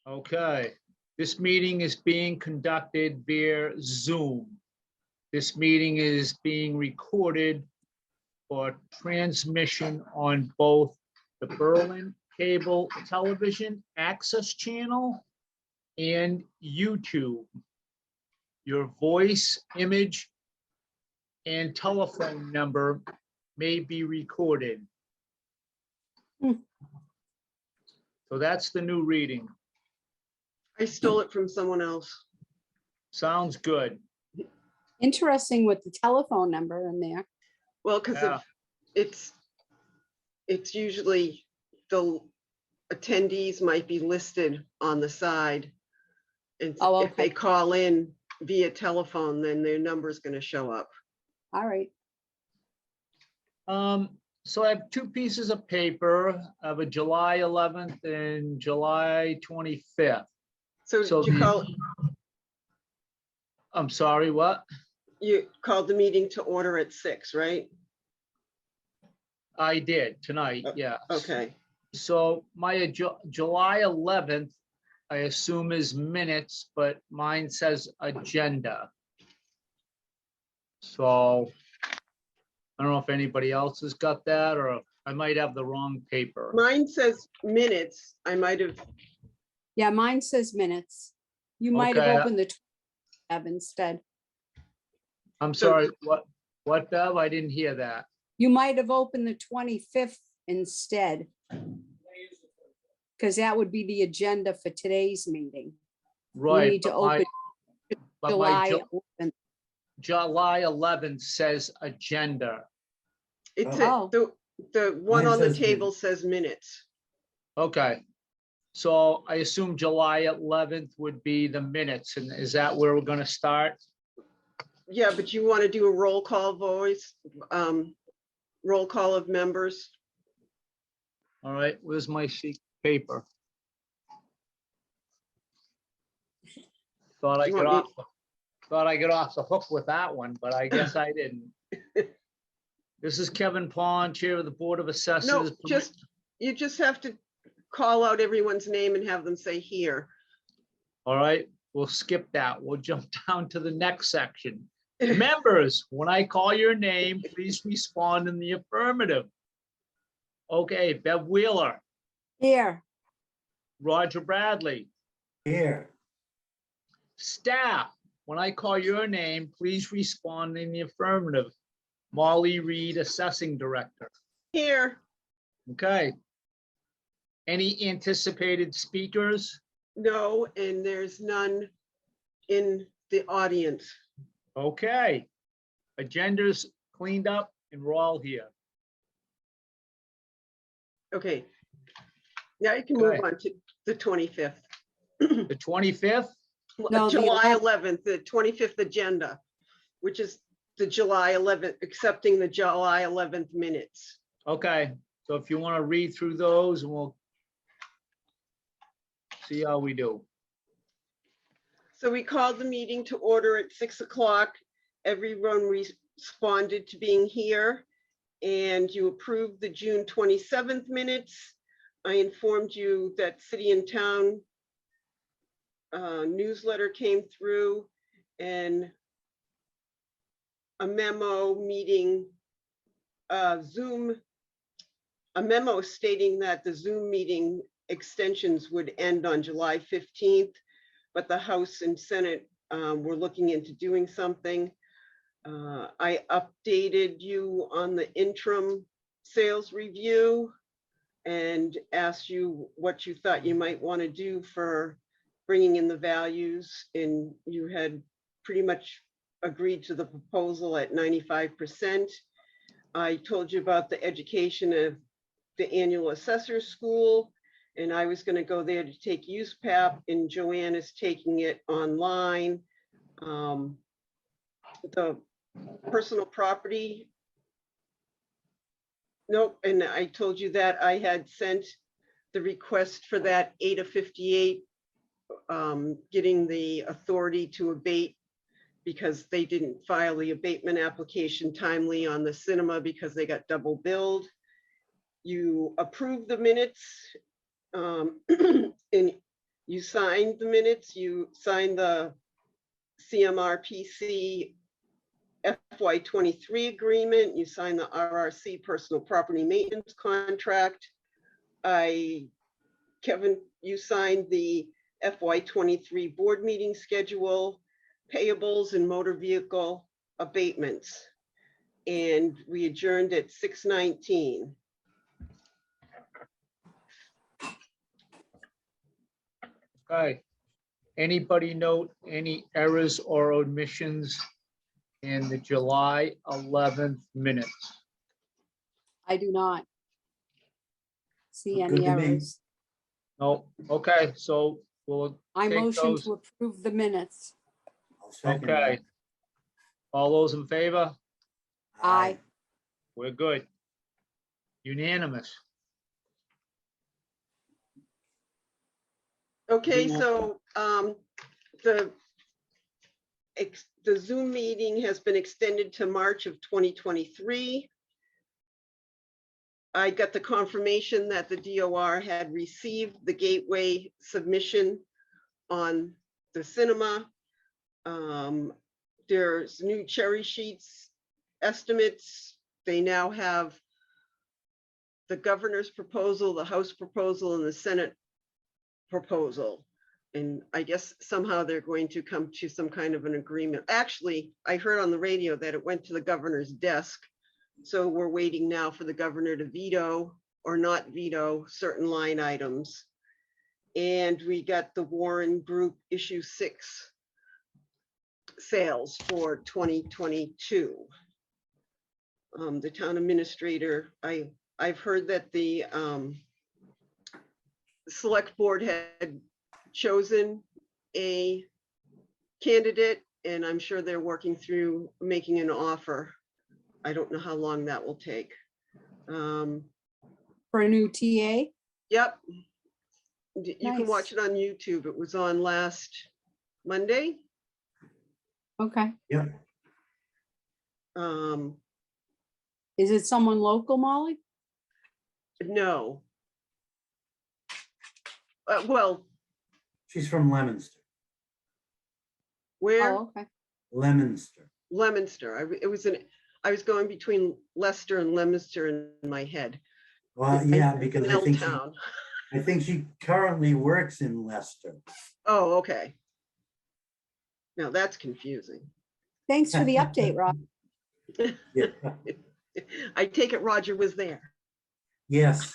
Okay, this meeting is being conducted via Zoom. This meeting is being recorded for transmission on both the Berlin Cable Television Access Channel and YouTube. Your voice, image, and telephone number may be recorded. So that's the new reading. I stole it from someone else. Sounds good. Interesting with the telephone number in there. Well, because Yeah. it's usually the attendees might be listed on the side. And Oh, if they okay. call in via telephone, then their number is going to show up. All right. So I have two pieces of paper. I have a July 11th and July 25th. So So I'm sorry, what? you called the meeting to order at 6, right? I did tonight, yeah. Okay. So my July 11th, I assume is minutes, but mine says agenda. So I don't know if anybody else has got that, or I might have the wrong paper. Mine says minutes. I might have, Yeah, mine says minutes. You might have Okay. opened the tab instead. I'm sorry, what, Bev? I didn't hear that. You might have opened the 25th instead. Because that would be the agenda for today's meeting. You Right. need to but my- open but my July 11th. July 11th says agenda. it's Oh. the one Mine on the says table minutes. says minutes. Okay. So I assume July 11th would be the minutes, and is that where we're gonna start? Yeah, but you want to do a roll call voice, roll call of members. All right, where's my sheet of paper? Thought I You got want off the hook with that one, but I guess I didn't. This is Kevin Pond, Chair of the Board of Assessors. No, you just have to call out everyone's name and have them say here. All right, we'll skip that. We'll jump down to the next section. Members, when I call your name, please respond in the affirmative. Okay, Bev Wheeler, Here, Roger Bradley, Here, staff, when I call your name, please respond in the affirmative. Molly Reed, Assessing Director. Here, Okay. Any anticipated speakers? no, and there's none in the audience. Okay. Agenda's cleaned up and we're all here. Okay. Now you can move Okay. on to the 25th. The 25th? No, the July 11th, the 25th agenda, which is the July 11th, accepting the July 11th minutes. Okay, so if you want to read through those, and we'll see how we do. So we called the meeting to order at 6 o'clock. Everyone responded to being here, and you approved the June 27th minutes. I informed you that City and Town newsletter came through, and a memo meeting, Zoom, a memo stating that the Zoom meeting extensions would end on July 15th, but the House and Senate were looking into doing something. I updated you on the interim sales review and asked you what you thought you might want to do for bringing in the values, and you had pretty much agreed to the proposal at 95%. I told you about the education of the annual assessor school, and I was going to go there to take USPAP, and Joanne is taking it online. The personal property. Nope, and I told you that I had sent the request for that 8 of 58, getting the authority to abate because they didn't file the abatement application timely on the cinema because they got double billed. You approved the minutes, and You signed the minutes, you signed the CMRPC FY23 agreement, you signed the RRC personal property maintenance contract. Kevin, you signed the FY23 board meeting schedule, payables and motor vehicle abatements. And we adjourned at 6:19. Okay. Anybody note any errors or omissions in the July 11th minutes? I do not see Look good any to me. errors. No, okay, so we'll I take motion those. to approve the minutes. I'll second Okay. that. All those in favor? Aye. We're good. Unanimous. Okay, We will- so the Zoom meeting has been extended to March of 2023. I got the confirmation that the DOR had received the gateway submission on the cinema. There's new cherry sheets estimates. They now have the governor's proposal, the House proposal, and the Senate proposal. And I guess somehow they're going to come to some kind of an agreement. Actually, I heard on the radio that it went to the governor's desk. So we're waiting now for the governor to veto or not veto certain line items. And we got the Warren Group issue 6 sales for 2022. The town administrator, I've heard that the select board had chosen a candidate, and I'm sure they're working through making an offer. I don't know how long that will take. For a new TA? Yep. You can Nice. watch it on YouTube. It was on last Monday. Okay. Yep. Is it someone local, Molly? No. Well, She's from Leominster. where? Oh, okay. Leominster. Leominster. I was going between Leicester and Leominster in my head. Well, yeah, because I think Town. she currently works in Leicester. Oh, okay. Now that's confusing. Thanks for the update, Rob. Yeah. I take it Roger was there. Yes.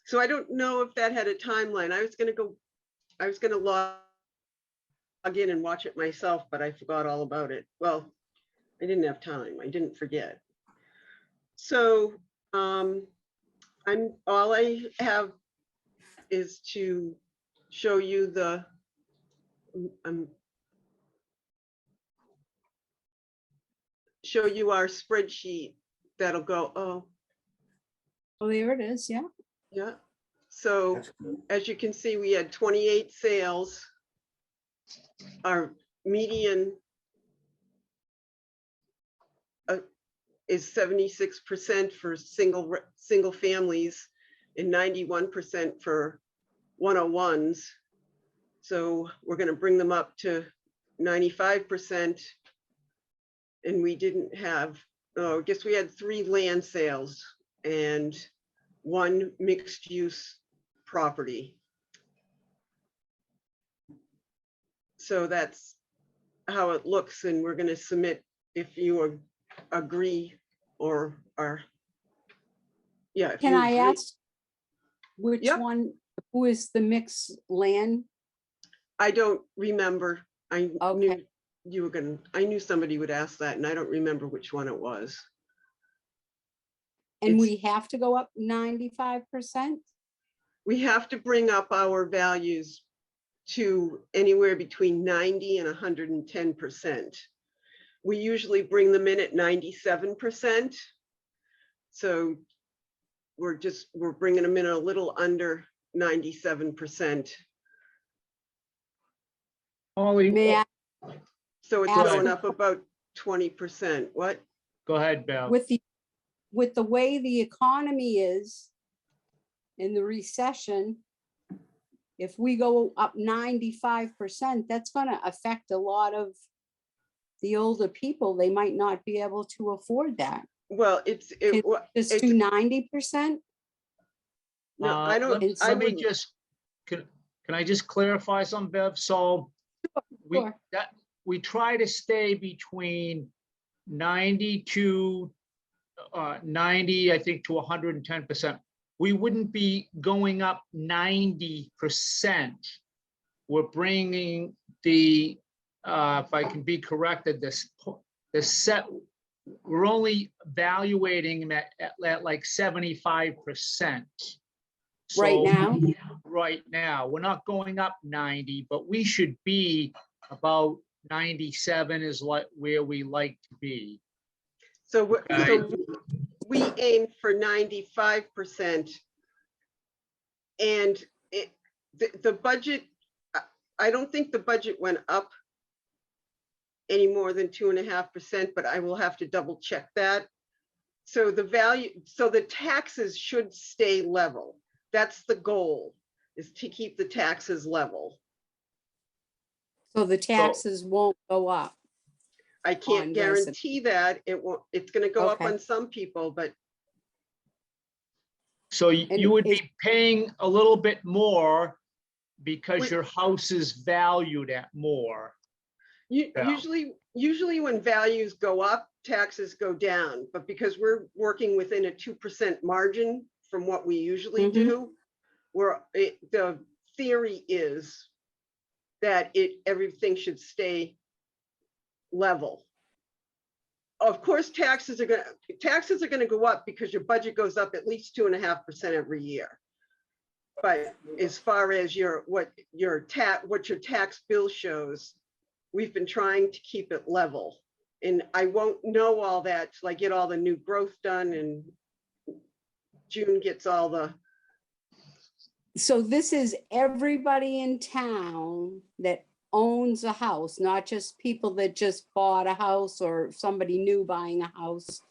So I don't know if that had a timeline. I was gonna log in and watch it myself, but I forgot all about it. Well, I didn't have time. I didn't forget. So all I have is to show you the show you our spreadsheet that'll go, oh, Oh, there it is. Yeah. yeah. So That's good. as you can see, we had 28 sales. Our median is 76% for single families and 91% for 101s. So we're going to bring them up to 95%. And we didn't have, I guess we had 3 land sales and 1 mixed use property. So that's how it looks, and we're going to submit if you agree or are. Yeah. if Can you I agree. ask which Yep. one, who is the mixed land? I don't remember. I knew Okay. you were going to, I knew somebody would ask that, and I don't remember which one it was. And It's- we have to go up 95%? We have to bring up our values to anywhere between 90 and 110%. We usually bring them in at 97%. So we're bringing them in a little under 97%. Molly, May I, So it's Ask going a up about 20%. What? go ahead, Bev. with the way the economy is in the recession, if we go up 95%, that's gonna affect a lot of the older people. They might not be able to afford that. Well, Can Just it's, do 90%? no, I don't, It's- I Let me would, just, can I just clarify something, Bev? So we, Sure. we try to stay between 90 to 90, I think, to 110%. We wouldn't be going up 90%. We're bringing the, if I can be corrected, the set, we're only evaluating them at like 75%. Right So, now? right now, we're not going up 90, but we should be about 97 is like where we like to be. so, Okay. so we aim for 95%. And the budget, I don't think the budget went up any more than 2.5%, but I will have to double check that. So the value, so the taxes should stay level. That's the goal, is to keep the taxes level. So the taxes won't go up. I can't On guarantee that it won't, it's gonna go up Okay. on some people, but So And you would is- be paying a little bit more because Wait. your house is valued at more. Yeah. usually when values go up, taxes go down, but because we're working within a 2% margin from what we usually Mhm. do, the theory is that everything should stay level. Of course, taxes are gonna go up because your budget goes up at least 2.5% every year. But as far as what your tax bill shows, we've been trying to keep it level. And I won't know all that till I get all the new growth done and June gets all the, So this is everybody in town that owns a house, not just people that just bought a house or somebody new buying a house.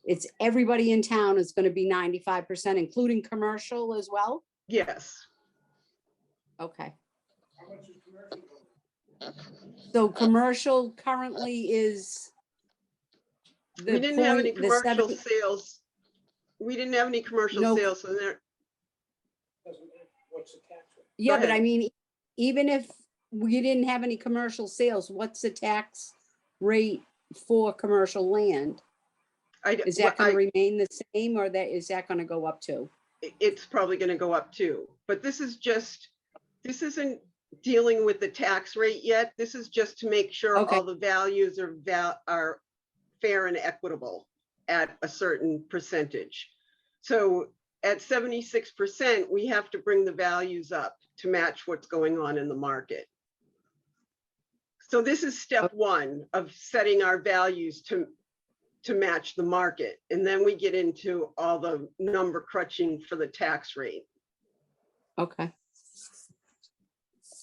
It's everybody in town is gonna be 95%, including commercial as well? yes. Okay. So commercial currently is We the didn't have any point, the commercial 70, sales. We didn't have any commercial No. sales, so there, yeah, but I ahead. mean, even if we didn't have any commercial sales, what's the tax rate for commercial land? Is that gonna remain the same, or is that gonna go up too? it's probably gonna go up too. But this isn't dealing with the tax rate yet. This is just to make sure Okay. all the values are fair and equitable at a certain percentage. So at 76%, we have to bring the values up to match what's going on in the market. So this is step one of setting our values to match the market. And then we get into all the number crunching for the tax rate. Okay.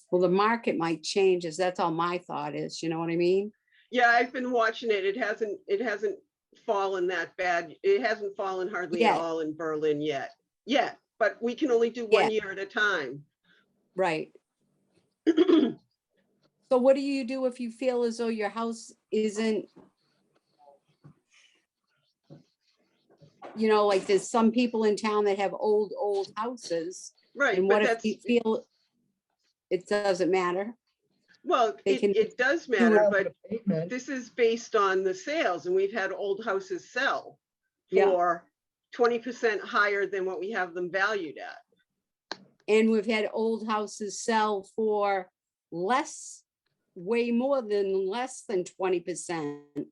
Well, the market might change, that's all my thought is, you know what I mean? Yeah, I've been watching it. It hasn't fallen that bad. It hasn't fallen hardly at Yet. all in Berlin yet. Yeah, but we can only do one Yet. year at a time. Right. So what do you do if you feel as though your house isn't, you know, like there's some people in town that have old houses, Right, and but what if that's, you feel it doesn't matter? well, they can it does matter, but this is based on the sales, and we've had old houses sell Yeah. for 20% higher than what we have them valued at. And we've had old houses sell for way more than less than 20%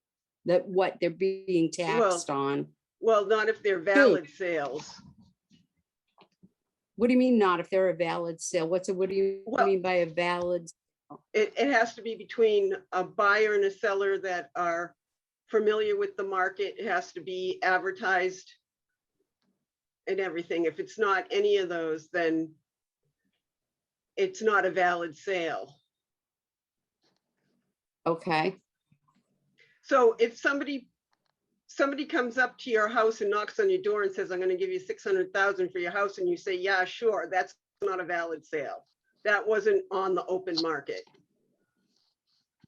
that what they're being taxed on. Well, not if they're valid sales. What do you mean not if they're a valid sale? What do you Well- mean by a valid? It has to be between a buyer and a seller that are familiar with the market. It has to be advertised and everything. If it's not any of those, then it's not a valid sale. Okay, So if somebody comes up to your house and knocks on your door and says, I'm going to give you 600,000 for your house, and you say, yeah, sure, that's not a valid sale. That wasn't on the open market.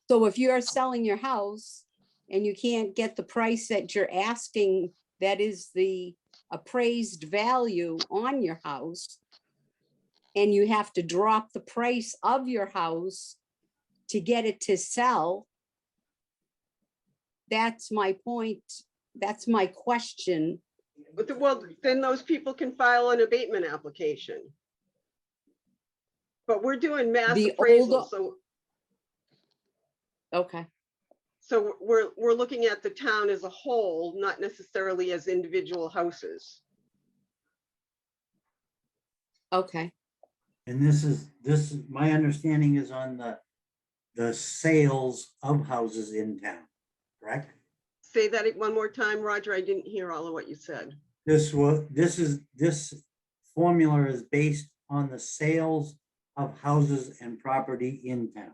So if you're selling your house and you can't get the price that you're asking, that is the appraised value on your house, and you have to drop the price of your house to get it to sell, that's my point. That's my question. Well, then those people can file an abatement application. But we're doing mass The appraisal, older- Okay, so we're looking at the town as a whole, not necessarily as individual houses. okay. And this is, my understanding is on the sales of houses in town, correct? Say that one more time, Roger. I didn't hear all of what you said. This formula is based on the sales of houses and property in town,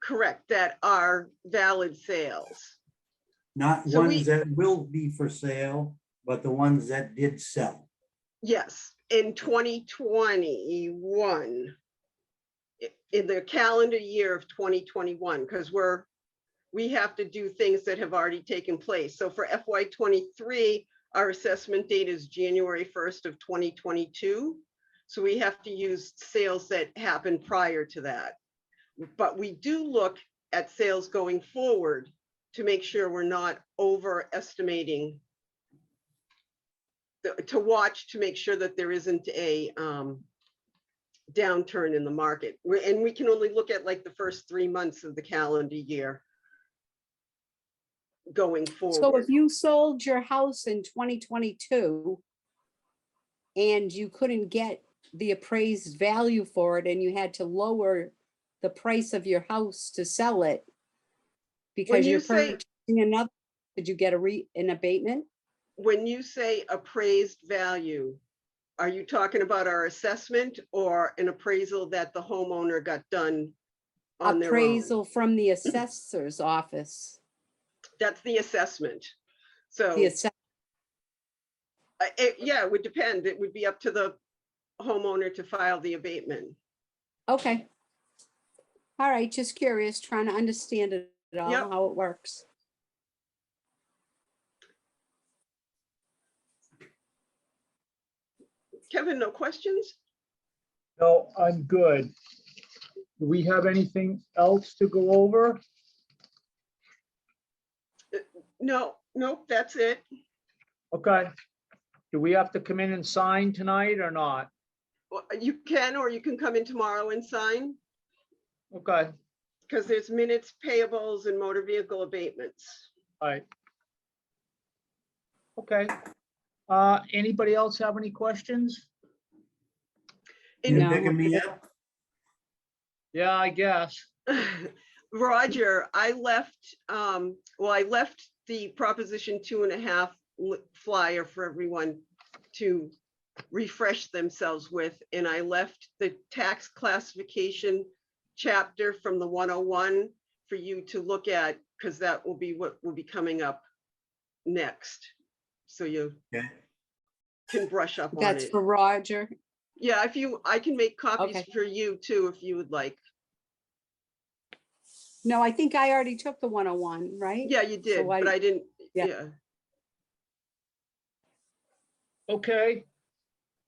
Correct, that are valid sales. not So ones that will be for sale, but the ones that did sell. Yes, in 2021, in the calendar year of 2021, because we have to do things that have already taken place. So for FY '23, our assessment date is January 1st of 2022. So we have to use sales that happened prior to that. But we do look at sales going forward to make sure we're not overestimating, to watch to make sure that there isn't a downturn in the market. And we can only look at like the first 3 months of the calendar year going So forward. if you sold your house in 2022 and you couldn't get the appraised value for it and you had to lower the price of your house to sell it because you you're say- purchasing another, did you get an abatement? When you say appraised value, are you talking about our assessment or an appraisal that the homeowner got done on their own? Appraisal from the assessor's office. That's the assessment. So, The assess, yeah, it would depend. It would be up to the homeowner to file the abatement. okay. All right, just curious, trying to understand it all, Yep. how it works. Kevin, no questions? No, I'm good. Do we have anything else to go over? No, nope, that's it. Okay. Do we have to come in and sign tonight or not? Well, you can, or you can come in tomorrow and sign, Okay, because there's minutes, payables, and motor vehicle abatements. all right. Okay. Anybody else have any questions? And- You No. picking me up? Yeah, I guess. Roger, I left, I left the Proposition 2.5 flyer for everyone to refresh themselves with, and I left the tax classification chapter from the 101 for you to look at, because that will be what will be coming up next. So you Okay. can brush up on That's it. for Roger. Yeah, I can make copies Okay. for you too, if you would like. No, I think I already took the 101, right? Yeah, you did, So but I didn't, yeah. yeah. Okay.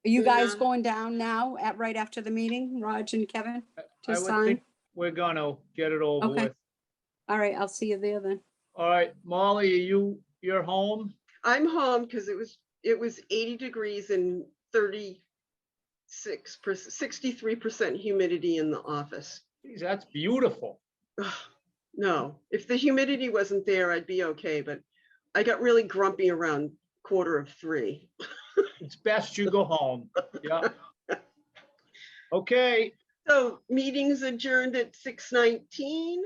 Are you guys No. going down now right after the meeting, Raj and Kevin? I To would sign? think we're gonna get it over Okay. with. All right, I'll see you there then. All right, Molly, you're home? I'm home because it was 80 degrees and 36%, 63% humidity in the office. Geez, that's beautiful. Ugh, no, if the humidity wasn't there, I'd be okay, but I got really grumpy around 2:45. It's best you go home. Yeah. Okay, So meeting's adjourned at 6:19.